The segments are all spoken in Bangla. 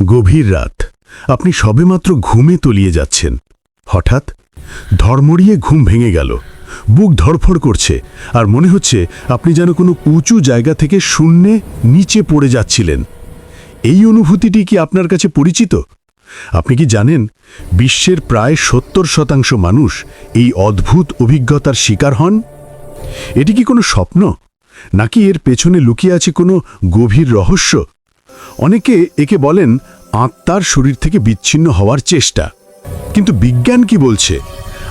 গভীর রাত, আপনি সবেমাত্র ঘুমে তলিয়ে যাচ্ছেন। হঠাৎ ধড়মড়িয়ে ঘুম ভেঙে গেল, বুক ধড়ফড় করছে, আর মনে হচ্ছে আপনি যেন কোনো উঁচু জায়গা থেকে শূন্যে নিচে পড়ে যাচ্ছিলেন। এই অনুভূতিটি কি আপনার কাছে পরিচিত? আপনি কি জানেন, বিশ্বের প্রায় ৭০% মানুষ এই অদ্ভুত অভিজ্ঞতার শিকার হন? এটি কি কোনো স্বপ্ন, নাকি এর পেছনে লুকিয়ে আছে কোনো গভীর রহস্য? অনেকে একে বলেন আত্মার শরীর থেকে বিচ্ছিন্ন হওয়ার চেষ্টা। কিন্তু বিজ্ঞান কি বলছে?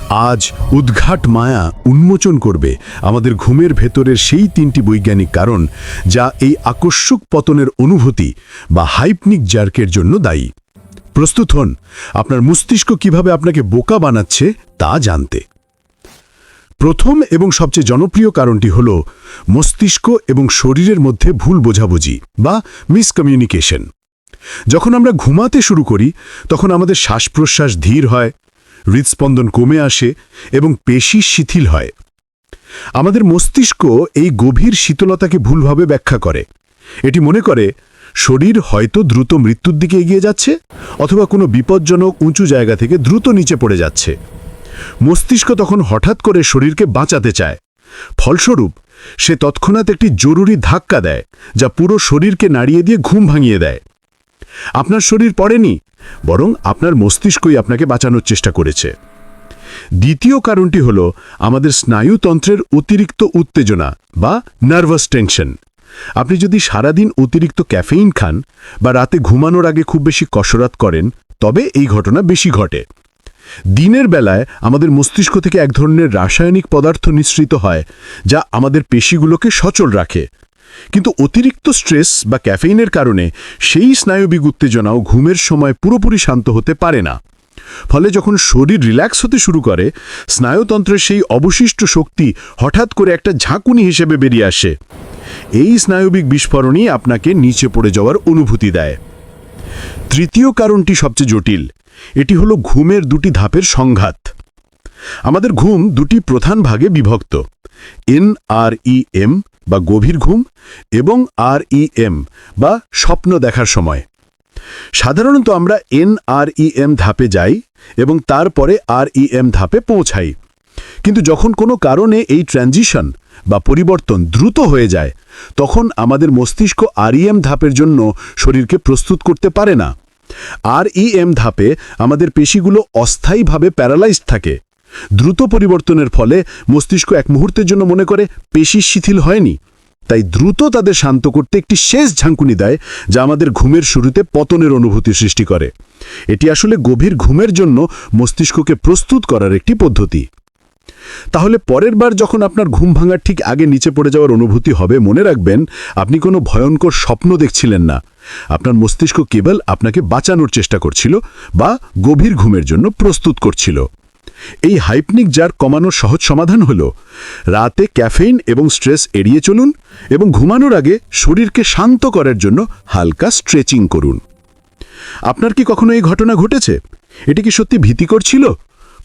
আজ উদ্ঘাট মায়া উন্মোচন করবে আমাদের ঘুমের ভেতরের সেই ৩টি বৈজ্ঞানিক কারণ, যা এই আকস্মিক পতনের অনুভূতি বা হাইপনিক জার্কের জন্য দায়ী। প্রস্তুত হন আপনার মস্তিষ্ক কিভাবে আপনাকে বোকা বানাচ্ছে তা জানতে। প্রথম এবং সবচেয়ে জনপ্রিয় কারণটি হল মস্তিষ্ক এবং শরীরের মধ্যে ভুল বোঝাবুঝি বা মিসকমিউনিকেশন। যখন আমরা ঘুমাতে শুরু করি, তখন আমাদের শ্বাস-প্রশ্বাস ধীর হয়, হৃদস্পন্দন কমে আসে এবং পেশি শিথিল হয়। আমাদের মস্তিষ্ক এই গভীর শীতলতাকে ভুলভাবে ব্যাখ্যা করে। এটি মনে করে শরীর হয়তো দ্রুত মৃত্যুর দিকে এগিয়ে যাচ্ছে, অথবা কোনো বিপজ্জনক উঁচু জায়গা থেকে দ্রুত নিচে পড়ে যাচ্ছে। মস্তিষ্ক তখন হঠাৎ করে শরীরকে বাঁচাতে চায়। ফলস্বরূপ সে তৎক্ষণাৎ একটি জরুরি ধাক্কা দেয়, যা পুরো শরীরকে নাড়িয়ে দিয়ে ঘুম ভাঙিয়ে দেয়। আপনার শরীর পড়েনি, বরং আপনার মস্তিষ্কই আপনাকে বাঁচানোর চেষ্টা করেছে। দ্বিতীয় কারণটি হল আমাদের স্নায়ুতন্ত্রের অতিরিক্ত উত্তেজনা বা নার্ভাস টেনশন। আপনি যদি সারাদিন অতিরিক্ত ক্যাফেইন খান বা রাতে ঘুমানোর আগে খুব বেশি কসরত করেন, তবে এই ঘটনা বেশি ঘটে। দিনের বেলায় আমাদের মস্তিষ্ক থেকে এক ধরনের রাসায়নিক পদার্থ নিঃসৃত হয়, যা আমাদের পেশিগুলোকে সচল রাখে। কিন্তু অতিরিক্ত স্ট্রেস বা ক্যাফেইনের কারণে সেই স্নায়বিক উত্তেজনাও ঘুমের সময় পুরোপুরি শান্ত হতে পারে না। ফলে যখন শরীর রিল্যাক্স হতে শুরু করে, স্নায়ুতন্ত্রের সেই অবশিষ্ট শক্তি হঠাৎ করে একটা ঝাঁকুনি হিসেবে বেরিয়ে আসে। এই স্নায়বিক বিস্ফোরণই আপনাকে নিচে পড়ে যাওয়ার অনুভূতি দেয়। তৃতীয় কারণটি সবচেয়ে জটিল। এটি হলো ঘুমের দুটি ধাপের সংঘাত। আমাদের ঘুম দুটি প্রধান ভাগে বিভক্ত: NREM বা গভীর ঘুম এবং REM বা স্বপ্ন দেখার সময়। সাধারণত আমরা NREM ধাপে যাই এবং তারপরে REM ধাপে পৌঁছাই। কিন্তু যখন কোনো কারণে এই ট্রানজিশন বা পরিবর্তন দ্রুত হয়ে যায়, তখন আমাদের মস্তিষ্ক REM ধাপের জন্য শরীরকে প্রস্তুত করতে পারে না। REM ধাপে আমাদের পেশিগুলো অস্থায়ীভাবে প্যারালাইজড থাকে। দ্রুত পরিবর্তনের ফলে মস্তিষ্ক এক মুহূর্তের জন্য মনে করে পেশি শিথিল হয়নি, তাই দ্রুত তাদের শান্ত করতে একটি শেষ ঝাঁকুনি দেয়, যা আমাদের ঘুমের শুরুতে পতনের অনুভূতি সৃষ্টি করে। এটি আসলে গভীর ঘুমের জন্য মস্তিষ্ককে প্রস্তুত করার একটি পদ্ধতি। তাহলে পরের বার যখন আপনার ঘুম ভাঙার ঠিক আগে নিচে পড়ে যাওয়ার অনুভূতি হবে, মনে রাখবেন আপনি কোনো ভয়ঙ্কর স্বপ্ন দেখছিলেন না। আপনার মস্তিষ্ক কেবল আপনাকে বাঁচানোর চেষ্টা করছিল বা গভীর ঘুমের জন্য প্রস্তুত করছিল। এই হাইপনিক জার্ক কমানোর সহজ সমাধান হল রাতে ক্যাফেইন এবং স্ট্রেস এড়িয়ে চলুন এবং ঘুমানোর আগে শরীরকে শান্ত করার জন্য হালকা স্ট্রেচিং করুন। আপনার কি কখনো এই ঘটনা ঘটেছে? এটি কি সত্যি ভীতিকর ছিল?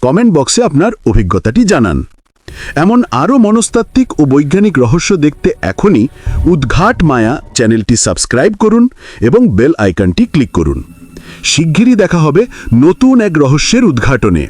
কমেন্ট বক্সে আপনার অভিজ্ঞতাটি জানান। এমন আরও মনস্তাত্ত্বিক ও বৈজ্ঞানিক রহস্য দেখতে এখনই উদ্ঘাট মায়া চ্যানেলটি সাবস্ক্রাইব করুন এবং বেল আইকনটি ক্লিক করুন। শিগগিরই দেখা হবে নতুন এক রহস্যের উদ্ঘাটনে।